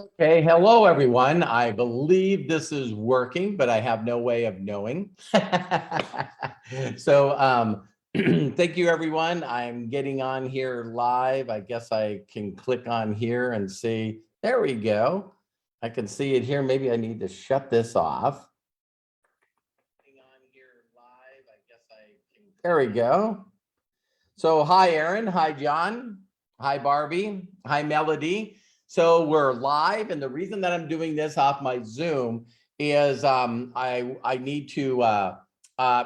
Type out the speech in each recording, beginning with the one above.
Okay, hello everyone. I believe this is working, but I have no way of knowing. So thank you everyone. I'm getting on here live. I guess I can click on here and see. There we go. I can see it here. Maybe I need to shut this off. Getting on here live. I guess I can. There we go. So hi Aaron, hi John, hi Barbie, hi Melody. So we're live, and the reason that I'm doing this off my Zoom is I need to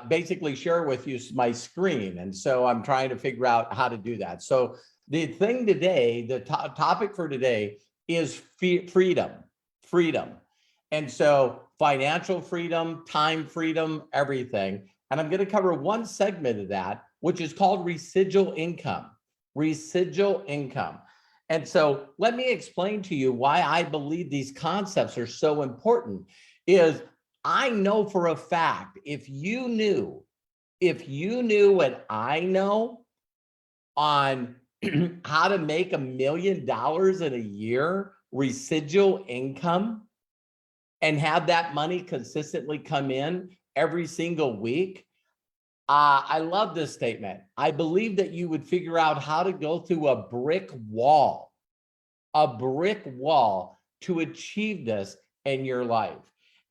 basically share with you my screen, and so I'm trying to figure out how to do that. So the thing today, the topic for today is freedom, and so financial freedom, time freedom, everything. And I'm going to cover one segment of that, which is called residual income. Residual income. And so let me explain to you why I believe these concepts are so important. Is I know for a fact, if you knew what I know on how to make $1 million in a year, residual income, and have that money consistently come in every single week. I love this statement. I believe that you would figure out how to go through a brick wall to achieve this in your life.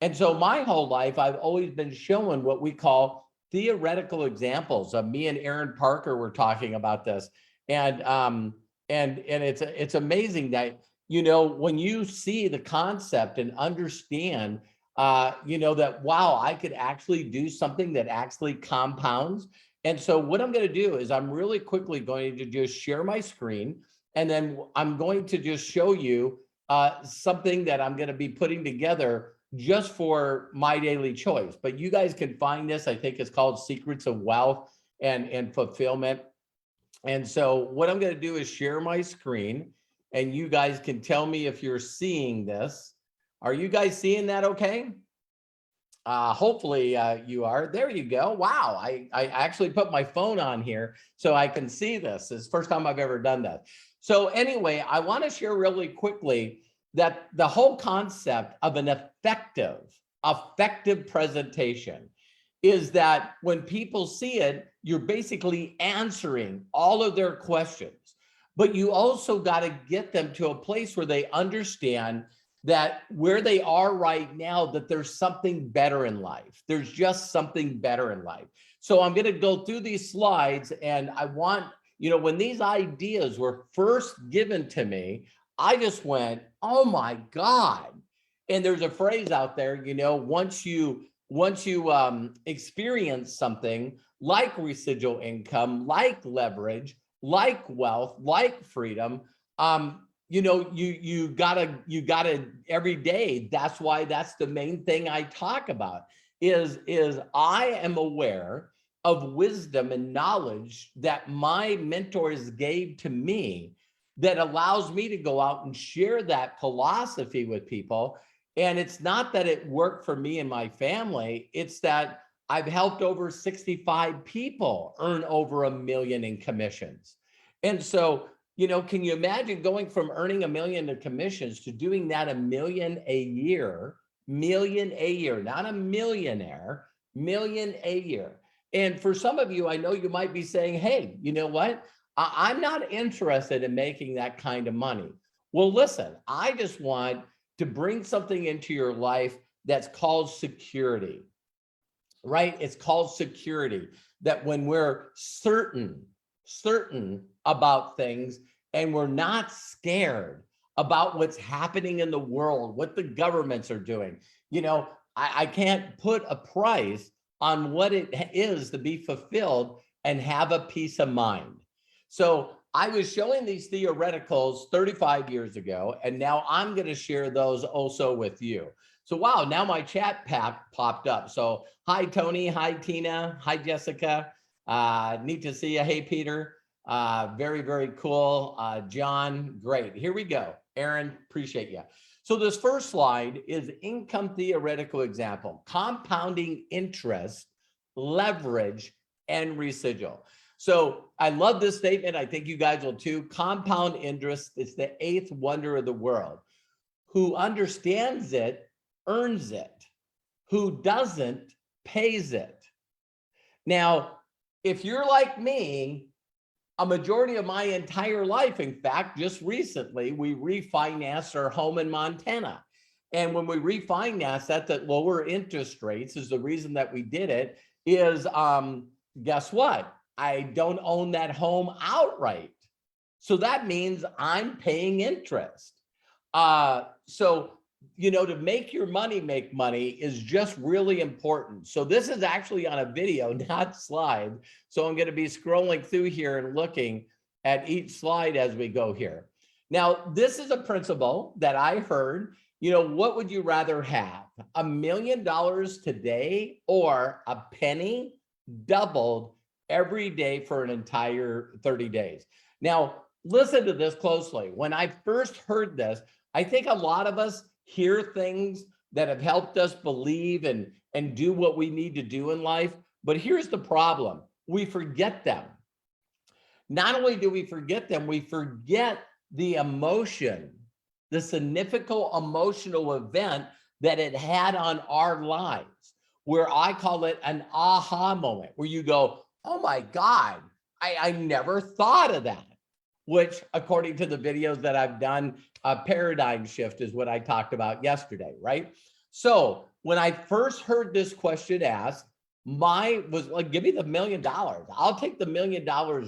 And so my whole life, I've always been showing what we call theoretical examples. Of me and Aaron Parker were talking about this. And it's amazing that, when you see the concept and understand, that, wow, I could actually do something that actually compounds. And so what I'm going to do is I'm really quickly going to just share my screen, and then I'm going to just show you something that I'm going to be putting together just for my daily choice. But you guys can find this. I think it's called Secrets of Wealth and Fulfillment. And so what I'm going to do is share my screen, and you guys can tell me if you're seeing this. Are you guys seeing that okay? Hopefully you are. There you go. Wow, I actually put my phone on here so I can see this. It's the first time I've ever done that. So anyway, I want to share really quickly that the whole concept of an effective presentation is that when people see it, you're basically answering all of their questions. But you also got to get them to a place where they understand that where they are right now, that there's something better in life. There's just something better in life. So I'm going to go through these slides, and I want, when these ideas were first given to me, I just went, oh my God. And there's a phrase out there, once you experience something like residual income, like leverage, like wealth, like freedom, you gotta every day. That's why that's the main thing I talk about is I am aware of wisdom and knowledge that my mentors gave to me that allows me to go out and share that philosophy with people. And it's not that it worked for me and my family, it's that I've helped over 65 people earn over $1 million in commissions. And so, can you imagine going from earning $1 million in commissions to doing that $1 million a year, not a millionaire, million a year. And for some of you, I know you might be saying, hey, you know what? I'm not interested in making that kind of money. Well, listen, I just want to bring something into your life that's called security, right? It's called security, that when we're certain about things and we're not scared about what's happening in the world, what the governments are doing, I can't put a price on what it is to be fulfilled and have a peace of mind. So I was showing these theoreticals 35 years ago, and now I'm going to share those also with you. So, wow, now my chat popped up. So, hi, Tony. Hi, Tina. Hi, Jessica. Neat to see you. Hey, Peter. Very, very cool. John, great. Here we go. Aaron, appreciate you. So this first slide is income theoretical example, compounding interest, leverage, and residual. So I love this statement. I think you guys will too. Compound interest is the eighth wonder of the world. Who understands it earns it. Who doesn't pays it. Now, if you're like me, a majority of my entire life, in fact, just recently, we refinanced our home in Montana. And when we refinanced that, at lower interest rates is the reason that we did it is, guess what? I don't own that home outright. So that means I'm paying interest. So, to make your money make money is just really important. So this is actually on a video, not slide. So I'm going to be scrolling through here and looking at each slide as we go here. Now, this is a principle that I heard. What would you rather have? $1 million today or a penny doubled every day for an entire 30 days? Now, listen to this closely. When I first heard this, I think a lot of us hear things that have helped us believe and do what we need to do in life. But here's the problem. We forget them. Not only do we forget them, we forget the emotion, the significant emotional event that it had on our lives, where I call it an aha moment, where you go, oh my God, I never thought of that. Which, according to the videos that I've done, a paradigm shift is what I talked about yesterday, right? So when I first heard this question asked, was like, give me the $1 million. I'll take the $1 million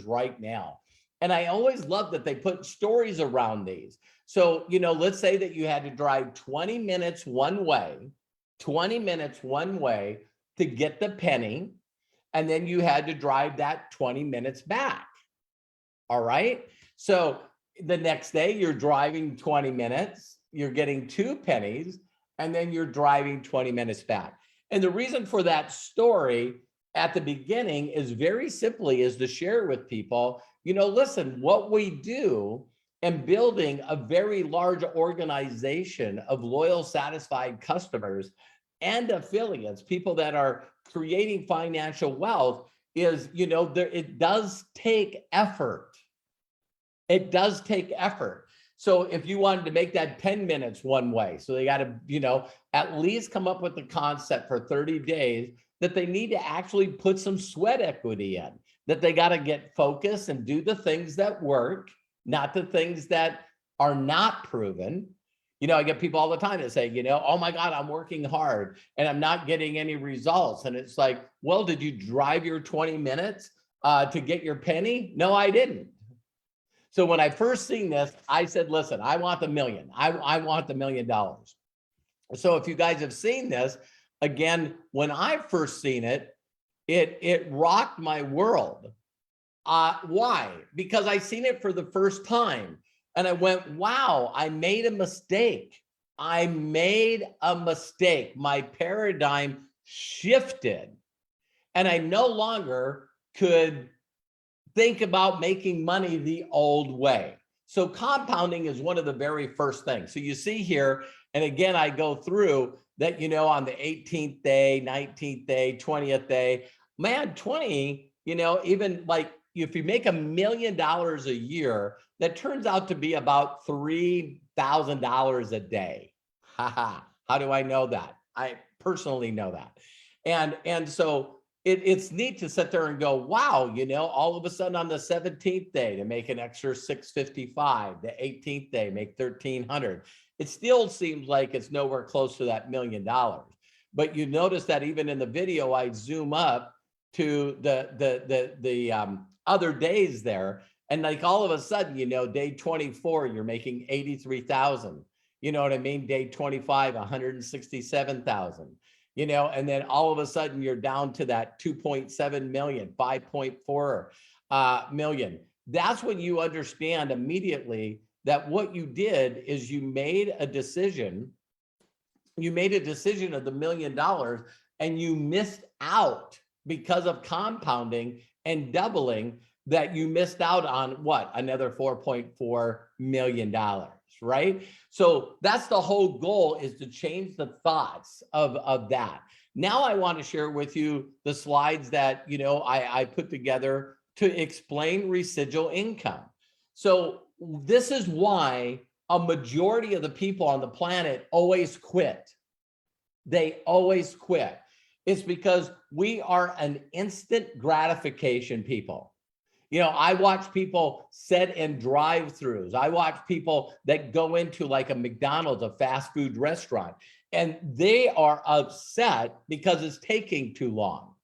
right now. And I always love that they put stories around these. So, let's say that you had to drive 20 minutes one way to get the penny, and then you had to drive that 20 minutes back. All right. So the next day you're driving 20 minutes, you're getting 2 pennies, and then you're driving 20 minutes back. And the reason for that story at the beginning is very simply is to share with people, listen, what we do in building a very large organization of loyal, satisfied customers and affiliates, people that are creating financial wealth is, it does take effort. It does take effort. So if you wanted to make that 10 minutes one way, so they got to, at least come up with the concept for 30 days that they need to actually put some sweat equity in, that they got to get focused and do the things that work, not the things that are not proven. I get people all the time that say, oh my God, I'm working hard and I'm not getting any results. And it's like, well, did you drive your 20 minutes to get your penny? No, I didn't. So when I first seen this, I said, listen, I want the million. I want the $1 million. So if you guys have seen this, again, when I first seen it, it rocked my world. Why? Because I seen it for the first time. And I went, wow, I made a mistake. I made a mistake. My paradigm shifted. And I no longer could think about making money the old way. So compounding is one of the very first things. So you see here, and again, I go through that, on the 18th day, 19th day, 20th day, man, 20, even like if you make $1 million a year, that turns out to be about $3,000 a day. How do I know that? I personally know that. And so it's neat to sit there and go, wow, all of a sudden on the 17th day to make an extra 655, the 18th day, make 1,300. It still seems like it's nowhere close to that $1 million. But you notice that even in the video, I zoom up to the other days there. And like all of a sudden, day 24, you're making 83,000. You know what I mean? Day 25, 167,000. And then all of a sudden you're down to that 2.7 million, 5.4 million. That's when you understand immediately that what you did is you made a decision. You made a decision of the $1 million and you missed out because of compounding and doubling, that you missed out on what? Another $4.4 million. Right? So that's the whole goal, is to change the thoughts of that. Now I want to share with you the slides that, I put together to explain residual income. So this is why a majority of the people on the planet always quit. They always quit. It's because we are an instant gratification people. You know, I watch people sit in drive-throughs. I watch people that go into like a McDonald's, a fast food restaurant, and they are upset because it's taking too long.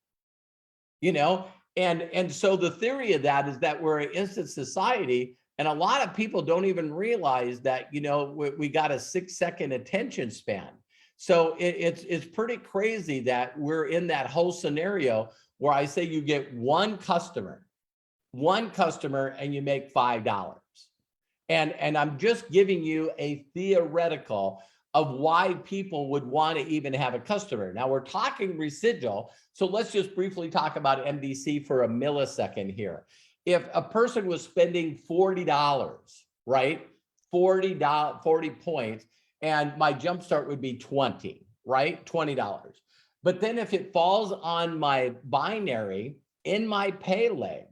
You know, and so the theory of that is that we're an instant society, and a lot of people don't even realize that, you know, we got a 6-second attention span. So it's pretty crazy that we're in that whole scenario where I say you get one customer, and you make $5. And I'm just giving you a theoretical of why people would want to even have a customer. Now we're talking residual. So let's just briefly talk about MDC for a millisecond here. If a person was spending $40, right? $40, 40 points, and my jumpstart would be 20, right? $20. But then if it falls on my binary in my pay leg,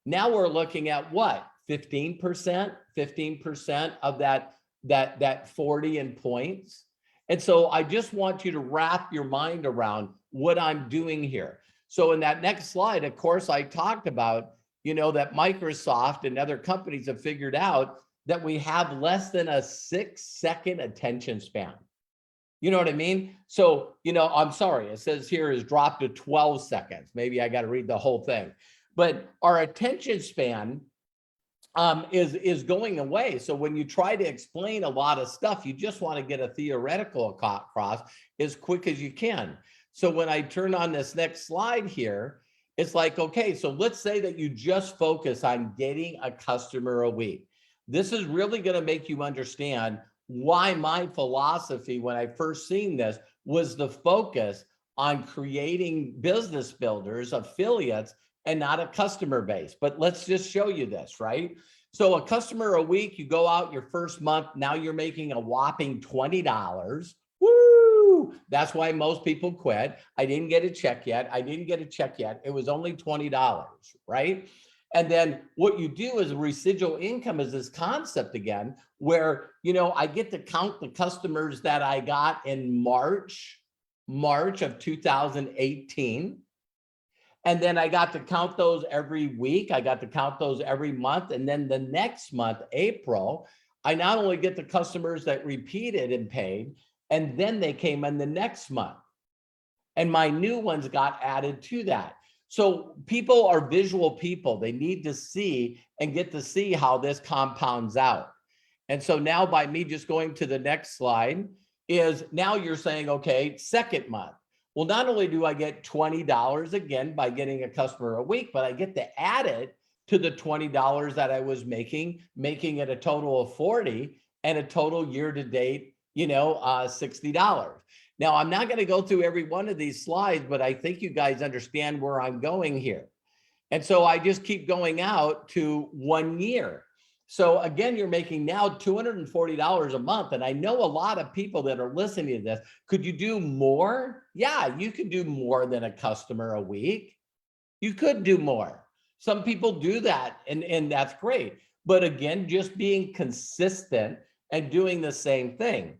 now we're looking at what? 15% of that 40 in points. And so I just want you to wrap your mind around what I'm doing here. So in that next slide, of course, I talked about, you know, that Microsoft and other companies have figured out that we have less than a 6-second attention span. You know what I mean? So, you know, I'm sorry, it says here is dropped to 12 seconds. Maybe I got to read the whole thing. But our attention span is going away. So when you try to explain a lot of stuff, you just want to get a theoretical across as quick as you can. So when I turn on this next slide here, it's like, okay, so let's say that you just focus on getting a customer a week. This is really going to make you understand why my philosophy when I first seen this was the focus on creating business builders, affiliates, and not a customer base. But let's just show you this, right? So a customer a week, you go out your first month, now you're making a whopping $20. Woo! That's why most people quit. I didn't get a check yet. It was only $20, right? And then what you do is residual income is this concept again, where, you know, I get to count the customers that I got in March of 2018. And then I got to count those every week. I got to count those every month. And then the next month, April, I not only get the customers that repeated and paid, and then they came in the next month. And my new ones got added to that. So people are visual people. They need to see and get to see how this compounds out. And so now by me just going to the next slide is now you're saying, okay, second month. Well, not only do I get $20 again by getting a customer a week, but I get to add it to the $20 that I was making it a total of 40 and a total year to date, you know, $60. Now, I'm not going to go through every one of these slides, but I think you guys understand where I'm going here. And so I just keep going out to 1 year. So again, you're making now $240 a month. And I know a lot of people that are listening to this. Could you do more? Yeah, you could do more than a customer a week. You could do more. Some people do that, and that's great. But again, just being consistent and doing the same thing.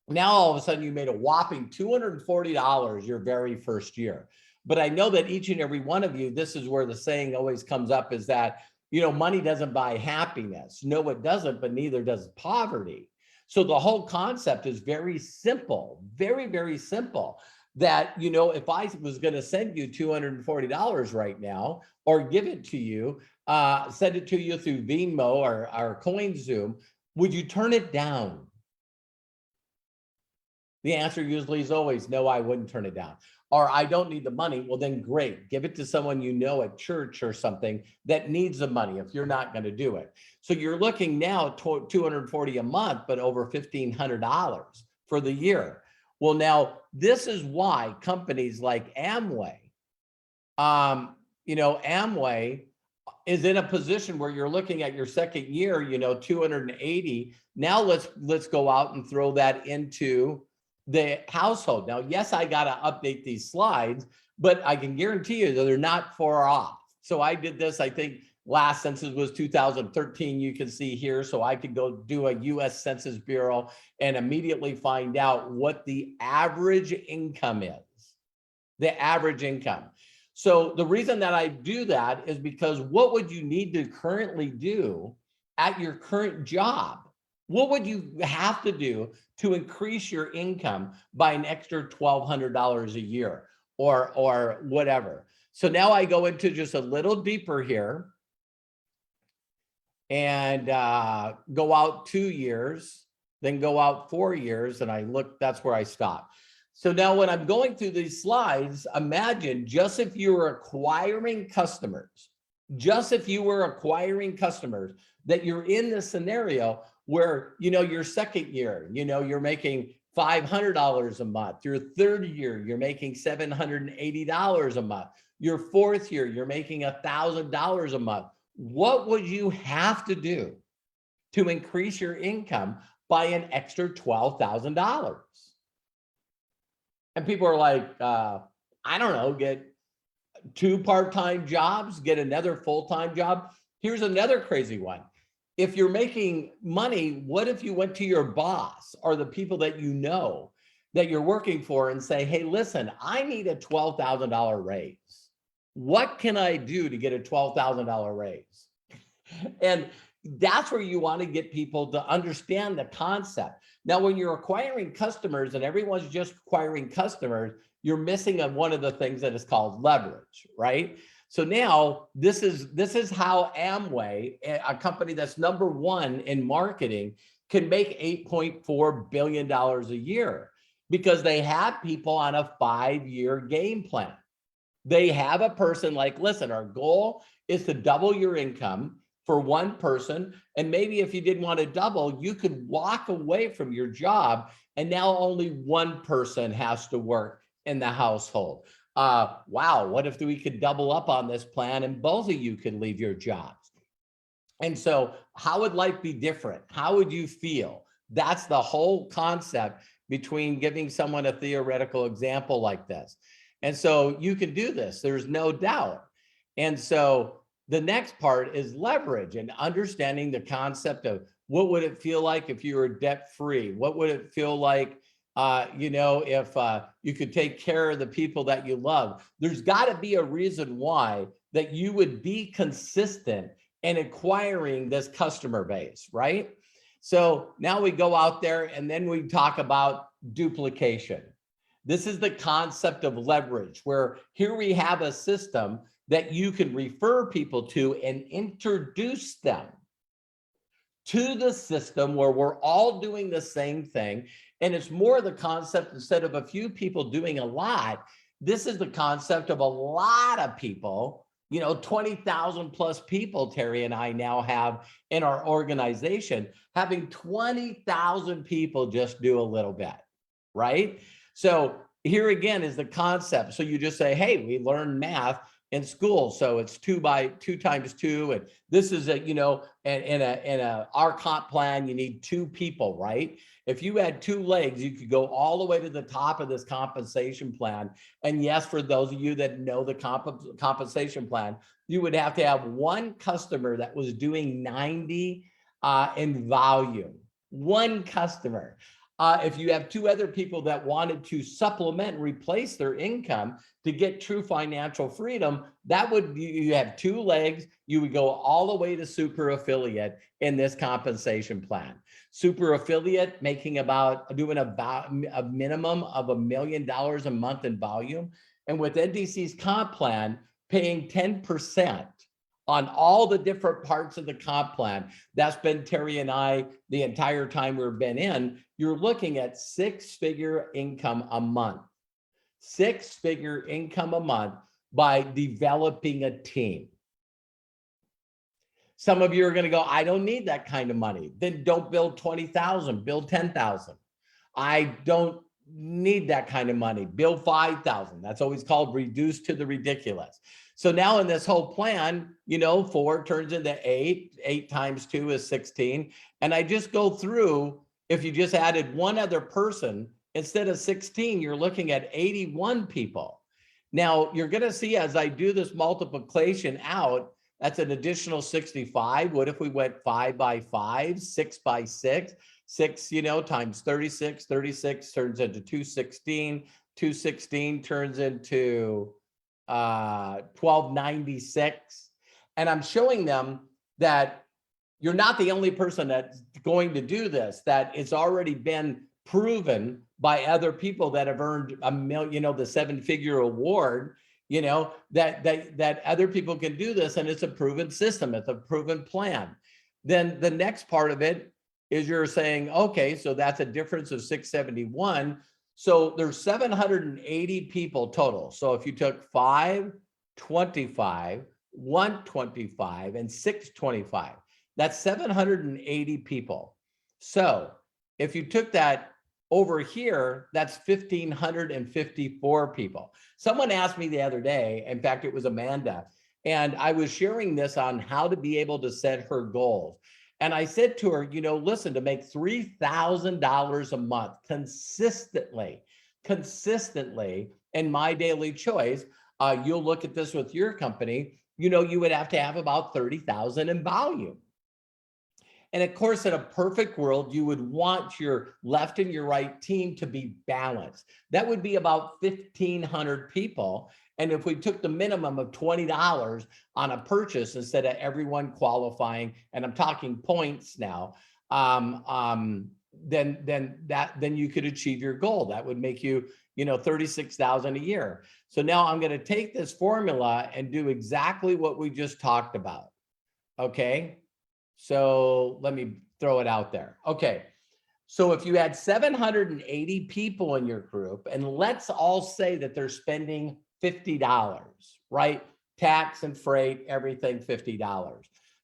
Now, all of a sudden, you made a whopping $240 your very first year. But I know that each and every one of you, this is where the saying always comes up is that, you know, money doesn't buy happiness. No, it doesn't, but neither does poverty. So the whole concept is very simple, very, very simple. That, you know, if I was going to send you $240 right now or give it to you, send it to you through Venmo or CoinZoom, would you turn it down? The answer usually is always, no, I wouldn't turn it down. Or I don't need the money. Well, then great. Give it to someone you know at church or something that needs the money if you're not going to do it. So you're looking now at $240 a month, but over $1,500 for the year. Well, now this is why companies like Amway, you know, Amway is in a position where you're looking at your second year, you know, 280. Now let's go out and throw that into the household. Now, yes, I got to update these slides, but I can guarantee you that they're not far off. So I did this, I think, Last census was 2013, you can see here. So I could go do a US Census Bureau and immediately find out what the average income is, the average income. So the reason that I do that is because what would you need to currently do at your current job? What would you have to do to increase your income by an extra $1,200 a year or whatever? So now I go into just a little deeper here and go out 2 years, then go out 4 years, and I look, that's where I stop. So now when I'm going through these slides, imagine just if you were acquiring customers, just if you were acquiring customers, that you're in this scenario where, you know, your second year, you know, you're making $500 a month. Your third year, you're making $780 a month. Your fourth year, you're making $1,000 a month. What would you have to do to increase your income by an extra $12,000? And people are like, I don't know, get 2 part-time jobs, get another full-time job. Here's another crazy one. If you're making money, what if you went to your boss or the people that you know that you're working for and say, hey, listen, I need a $12,000 raise. What can I do to get a $12,000 raise? And that's where you want to get people to understand the concept. Now, when you're acquiring customers and everyone's just acquiring customers, you're missing on one of the things that is called leverage, right? So now this is how Amway, a company that's #1 in marketing, can make $8.4 billion a year because they have people on a 5-year game plan. They have a person like, listen, our goal is to double your income for one person. And maybe if you didn't want to double, you could walk away from your job and now only one person has to work in the household. Wow, what if we could double up on this plan and both of you could leave your jobs? And so how would life be different? How would you feel? That's the whole concept between giving someone a theoretical example like this. And so you can do this, there's no doubt. And so the next part is leverage and understanding the concept of what would it feel like if you were debt free? What would it feel like, you know, if you could take care of the people that you love? There's got to be a reason why that you would be consistent in acquiring this customer base, right? So now we go out there and then we talk about duplication. This is the concept of leverage, where here we have a system that you can refer people to and introduce them to the system where we're all doing the same thing. And it's more the concept, instead of a few people doing a lot, this is the concept of a lot of people, you know, 20,000 plus people Terry and I now have in our organization, having 20,000 people just do a little bit, right? So here again is the concept. So you just say, hey, we learned math in school, so it's 2 times 2, and this is a, you know, in our comp plan, you need 2 people, right? If you had 2 legs, you could go all the way to the top of this compensation plan. And yes, for those of you that know the compensation plan, you would have to have 1 customer that was doing 90 in volume, 1 customer. If you have 2 other people that wanted to supplement and replace their income to get true financial freedom, that would, you have 2 legs, you would go all the way to super affiliate in this compensation plan. Super affiliate making about, doing about a minimum of $1 million a month in volume. And with NDC's comp plan, paying 10% on all the different parts of the comp plan. That's been Terry and I the entire time we've been in. You're looking at 6-figure income a month, 6-figure income a month by developing a team. Some of you are going to go, I don't need that kind of money. Then don't build 20,000, build 10,000. I don't need that kind of money, build 5,000. That's always called reduced to the ridiculous. So now in this whole plan, you know, 4 turns into 8, 8 times 2 is 16. And I just go through, if you just added 1 other person, instead of 16, you're looking at 81 people. Now you're going to see as I do this multiplication out, That's an additional 65. What if we went 5 by 5, 6 by 6, 6, times 36, 36 turns into 216, 216 turns into 1296. And I'm showing them that you're not the only person that's going to do this, that it's already been proven by other people that have earned a million, the 7-figure award, that other people can do this, and it's a proven system, it's a proven plan. Then the next part of it is you're saying, okay, so that's a difference of 671. So there's 780 people total. So if you took 5, 25, 125, and 625, that's 780 people. So if you took that over here, that's 1,554 people. Someone asked me the other day, in fact, it was Amanda, and I was sharing this on how to be able to set her goals. And I said to her, listen, to make $3,000 a month consistently in My Daily Choice, you'll look at this with your company, you would have to have about 30,000 in volume. And of course, in a perfect world, you would want your left and your right team to be balanced. That would be about 1,500 people. And if we took the minimum of $20 on a purchase instead of everyone qualifying, and I'm talking points now, then you could achieve your goal. That would make you, 36,000 a year. So now I'm going to take this formula and do exactly what we just talked about. Okay. So let me throw it out there. Okay. So if you had 780 people in your group, and let's all say that they're spending $50, right? Tax and freight, everything $50.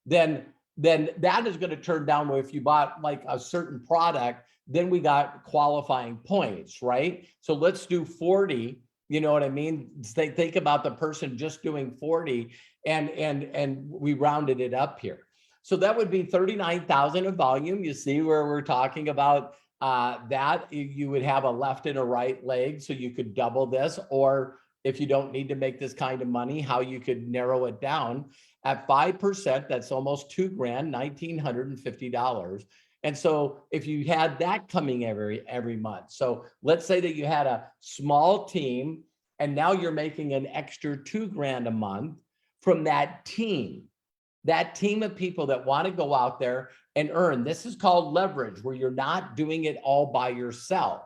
Then that is going to turn down where if you bought like a certain product, then we got qualifying points, right? So let's do 40. You know what I mean? Think about the person just doing 40, and we rounded it up here. So that would be 39,000 of volume. You see where we're talking about that. You would have a left and a right leg, so you could double this, or if you don't need to make this kind of money, how you could narrow it down. At 5%, that's almost $2,000, $1,950. And so if you had that coming every month, so let's say that you had a small team, and now you're making an extra $2,000 a month from that team of people that want to go out there and earn. This is called leverage, where you're not doing it all by yourself.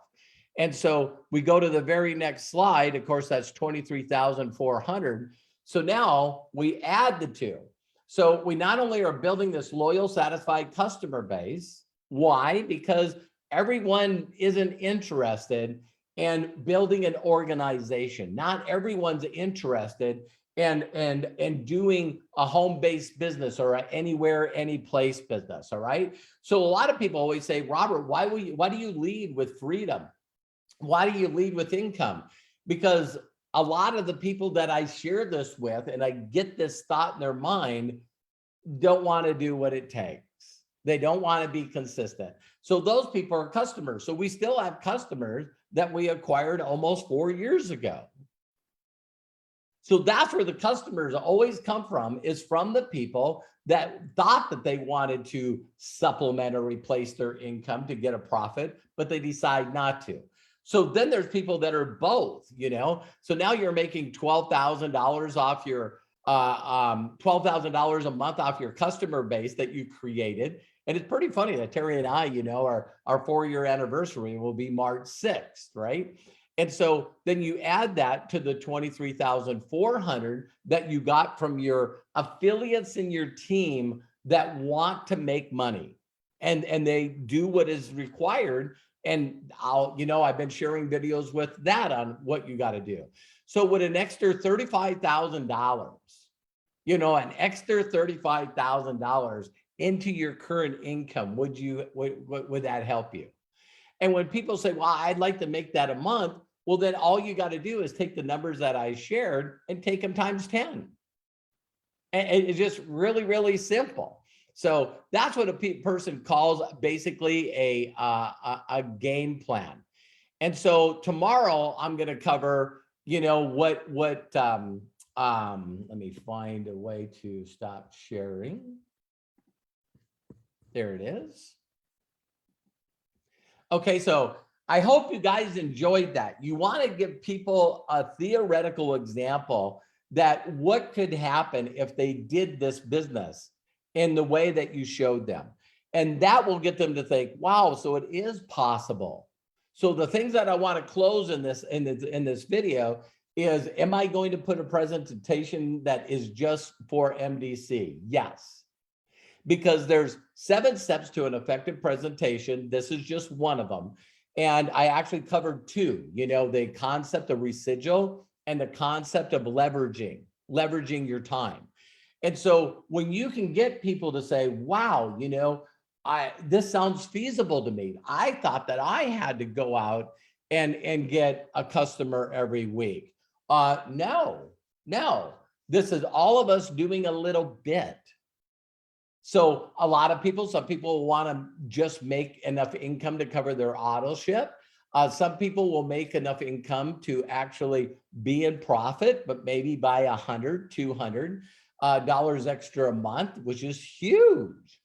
And so we go to the very next slide. Of course, that's 23,400. So now we add the two. So we not only are building this loyal, satisfied customer base. Why? Because everyone isn't interested in building an organization. Not everyone's interested and doing a home-based business or anywhere, any place business. All right. So a lot of people always say, Robert, why do you lead with freedom? Why do you lead with income? Because a lot of the people that I share this with, and I get this thought in their mind, don't want to do what it takes. They don't want to be consistent. So those people are customers. So we still have customers that we acquired almost 4 years ago. So that's where the customers always come from, is from the people that thought that they wanted to supplement or replace their income to get a profit, but they decide not to. So then there's people that are both, So now you're making $12,000 off your $12,000 a month off your customer base that you created. And it's pretty funny that Terry and I, our 4-year anniversary will be March 6th, right? And so then you add that to the 23,400 that you got from your affiliates in your team that want to make money, and they do what is required. And I've been sharing videos with that on what you got to do. So with an extra $35,000, an extra $35,000 into your current income, would that help you? And when people say, well, I'd like to make that a month, well, then all you got to do is take the numbers that I shared and take them times 10. And it's just really, really simple. So that's what a person calls basically a game plan. And so tomorrow I'm going to cover, what Let me find a way to stop sharing. There it is. Okay, so I hope you guys enjoyed that. You want to give people a theoretical example that what could happen if they did this business in the way that you showed them. And that will get them to think, wow, so it is possible. So the things that I want to close in this video is, am I going to put a presentation that is just for MDC? Yes. Because there's 7 steps to an effective presentation. This is just one of them. And I actually covered 2, the concept of residual and the concept of leveraging your time. And so when you can get people to say, wow, this sounds feasible to me. I thought that I had to go out and get a customer every week. No, this is all of us doing a little bit. So a lot of people, some people want to just make enough income to cover their auto ship. Some people will make enough income to actually be in profit, but maybe buy $100, $200 extra a month, which is huge.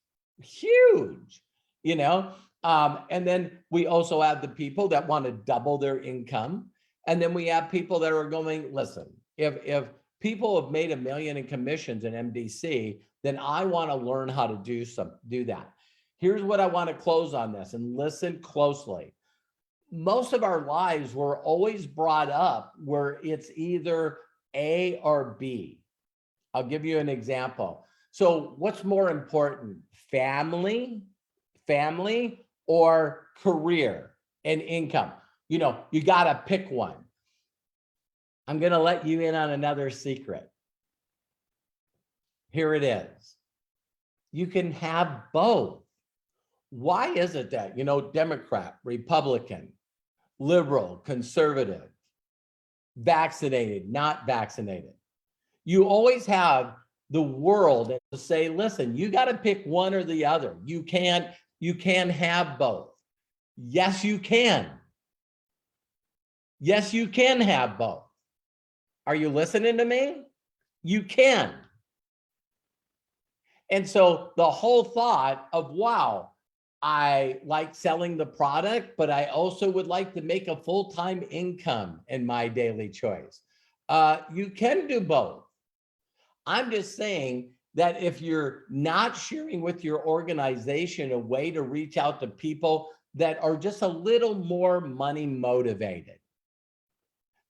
And then we also have the people that want to double their income. And then we have people that are going, listen, if people have made $1 million in commissions in MDC, then I want to learn how to do that. Here's what I want to close on this, and listen closely. Most of our lives were always brought up where it's either A or B. I'll give you an example. So what's more important, family or career and income? You got to pick one. I'm going to let you in on another secret. Here it is. You can have both. Why is it that, Democrat, Republican, liberal, conservative, vaccinated, not vaccinated? You always have the world to say, listen, you got to pick one or the other. You can have both. Yes, you can. Yes, you can have both. Are you listening to me? You can. And so the whole thought of, wow, I like selling the product, but I also would like to make a full-time income in my daily choice. You can do both. I'm just saying that if you're not sharing with your organization a way to reach out to people that are just a little more money motivated,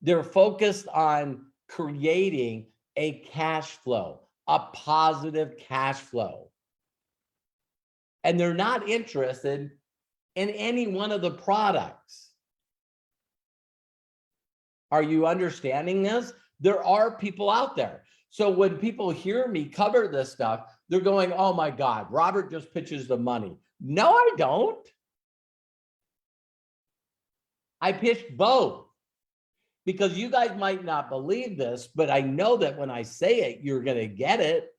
they're focused on creating a cash flow, a positive cash flow. And they're not interested in any one of the products. Are you understanding this? There are people out there. So when people hear me cover this stuff, they're going, oh my God, Robert just pitches the money. No, I don't. I pitch both. Because you guys might not believe this, but I know that when I say it, you're going to get it.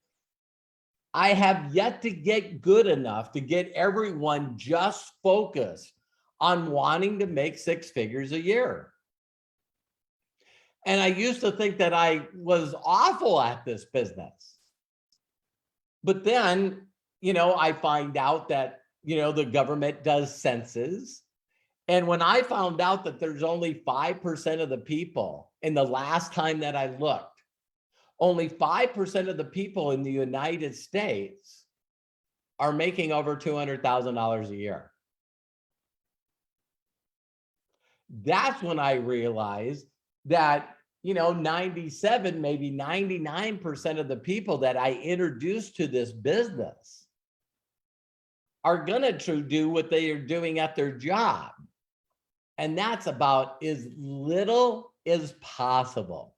I have yet to get good enough to get everyone just focused on wanting to make 6 figures a year. And I used to think that I was awful at this business. But then, I find out that, the government does census. And when I found out that there's only 5% of the people, in the last time that I looked, only 5% of the people in the United States are making over $200,000 a year. That's when I realized that, 97, maybe 99% of the people that I introduced to this business are going to do what they are doing at their job. And that's about as little as possible.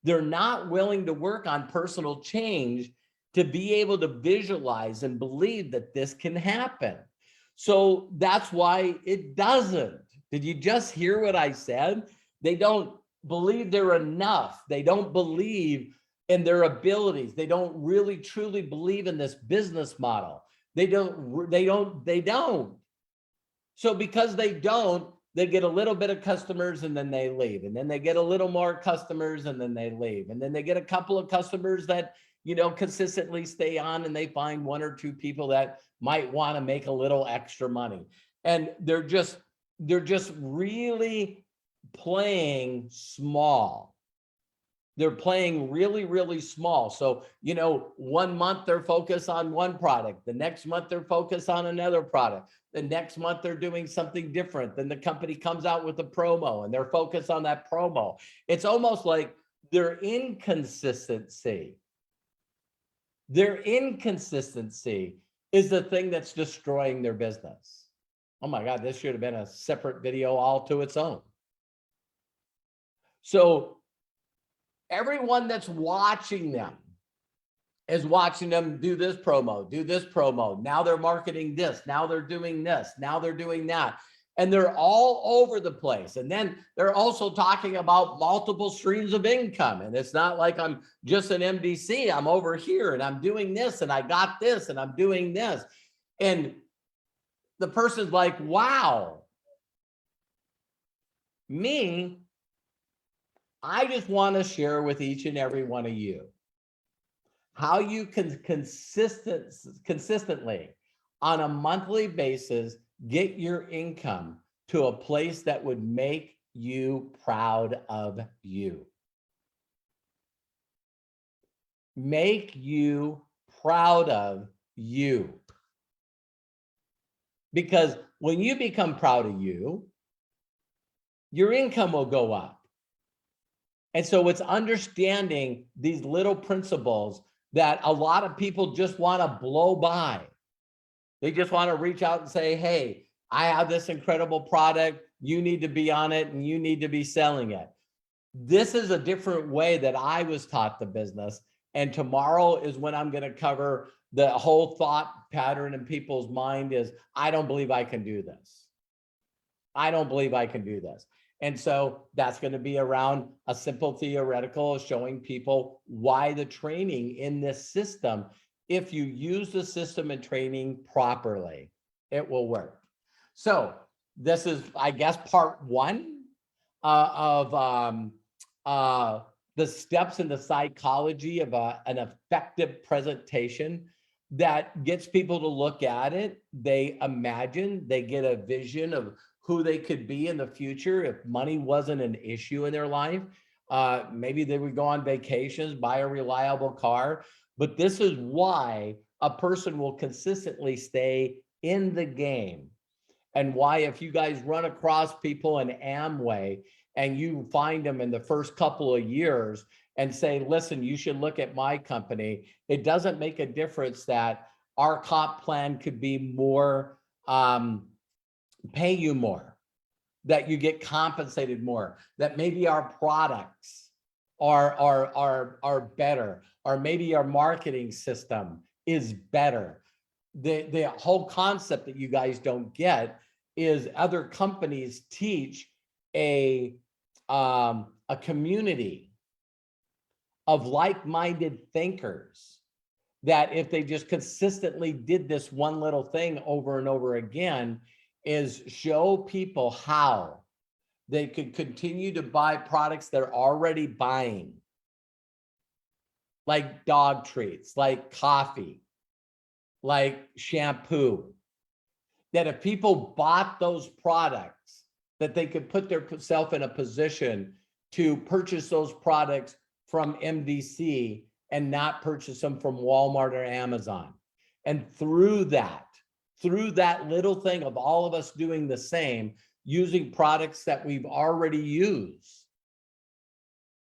They're not willing to work on personal change to be able to visualize and believe that this can happen. So that's why it doesn't. Did you just hear what I said? They don't believe they're enough. They don't believe in their abilities. They don't really truly believe in this business model. They don't. So because they don't, they get a little bit of customers and then they leave. And then they get a little more customers and then they leave. And then they get a couple of customers that, you know, consistently stay on, and they find one or two people that might want to make a little extra money. And they're just really playing small. They're playing really, really small. So, you know, 1 month they're focused on one product. The next month they're focused on another product. The next month they're doing something different. Then the company comes out with a promo and they're focused on that promo. It's almost like their inconsistency. Their inconsistency is the thing that's destroying their business. Oh my God, this should have been a separate video all to its own. So everyone that's watching them is watching them do this promo, do this promo. Now they're marketing this. Now they're doing this. Now they're doing that. And they're all over the place. And then they're also talking about multiple streams of income. And it's not like I'm just an MDC. I'm over here and I'm doing this and I got this and I'm doing this. And the person's like, wow, me, I just want to share with each and every one of you how you can consistently on a monthly basis get your income to a place that would make you proud of you. Make you proud of you. Because when you become proud of you, your income will go up. And so it's understanding these little principles that a lot of people just want to blow by. They just want to reach out and say, hey, I have this incredible product. You need to be on it and you need to be selling it. This is a different way that I was taught the business. And tomorrow is when I'm going to cover the whole thought pattern in people's mind is, I don't believe I can do this. I don't believe I can do this. And so that's going to be around a simple theoretical showing people why the training in this system, if you use the system and training properly, it will work. So this is, I guess, part one of the steps in the psychology of an effective presentation that gets people to look at it. They imagine, they get a vision of who they could be in the future if money wasn't an issue in their life. Maybe they would go on vacations, buy a reliable car. But this is why a person will consistently stay in the game. And why, if you guys run across people in Amway and you find them in the first couple of years and say, listen, you should look at my company, it doesn't make a difference that our comp plan could be more, pay you more, that you get compensated more, that maybe our products are better, or maybe our marketing system is better. The whole concept that you guys don't get is other companies teach a community of like-minded thinkers that if they just consistently did this one little thing over and over again, is show people how they could continue to buy products they're already buying, like dog treats, like coffee, like shampoo, that if people bought those products, that they could put themselves in a position to purchase those products from MDC and not purchase them from Walmart or Amazon. And through that little thing of all of us doing the same, using products that we've already used,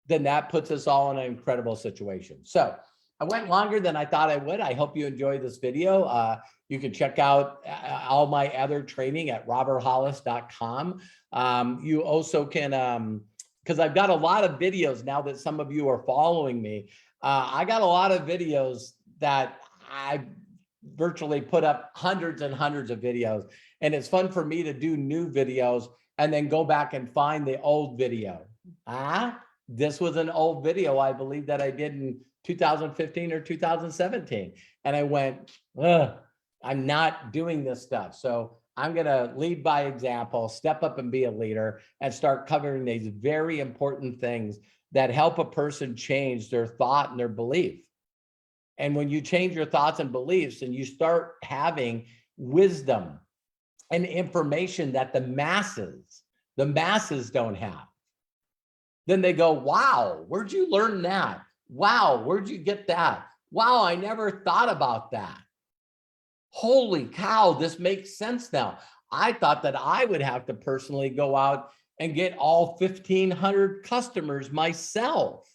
then that puts us all in an incredible situation. So I went longer than I thought I would. I hope you enjoyed this video. You can check out all my other training at roberthollis.com. You also can, because I've got a lot of videos now that some of you are following me. I got a lot of videos that I virtually put up hundreds and hundreds of videos. And it's fun for me to do new videos and then go back and find the old video. This was an old video, I believe, that I did in 2015 or 2017. And I went, I'm not doing this stuff. So I'm going to lead by example, step up and be a leader, and start covering these very important things that help a person change their thought and their belief. And when you change your thoughts and beliefs and you start having wisdom and information that the masses don't have, then they go, wow, where'd you learn that? Wow, where'd you get that? Wow, I never thought about that. Holy cow, this makes sense now. I thought that I would have to personally go out and get all 1,500 customers myself.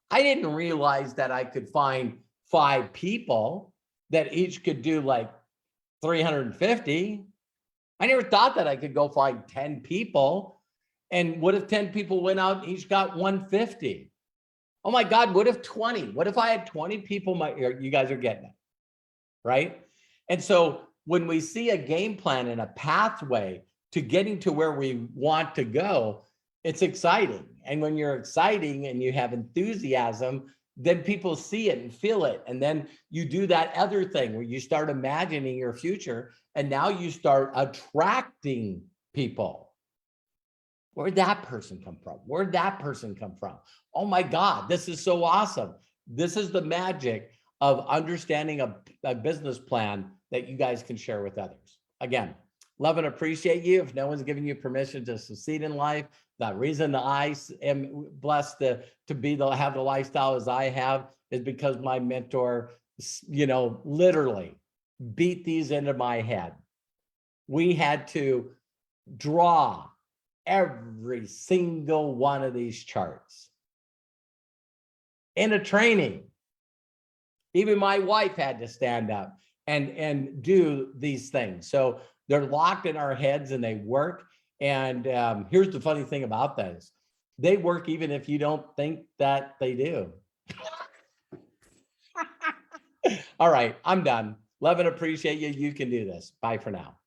I didn't realize that I could find 5 people that each could do like 350. I never thought that I could go find 10 people. And what if 10 people went out and each got 150? Oh my God, what if 20? What if I had 20 people? You guys are getting it, right? And so when we see a game plan and a pathway to getting to where we want to go, it's exciting. And when you're exciting and you have enthusiasm, then people see it and feel it. And then you do that other thing where you start imagining your future, and now you start attracting people. Where'd that person come from? Where'd that person come from? Oh my God, this is so awesome. This is the magic of understanding a business plan that you guys can share with others. Again, love and appreciate you. If no one's giving you permission to succeed in life, the reason I am blessed to have the lifestyle as I have is because my mentor, literally beat these into my head. We had to draw every single one of these charts in a training. Even my wife had to stand up and do these things. So they're locked in our heads and they work. And here's the funny thing about this. They work even if you don't think that they do. All right, I'm done. Love and appreciate you. You can do this. Bye for now.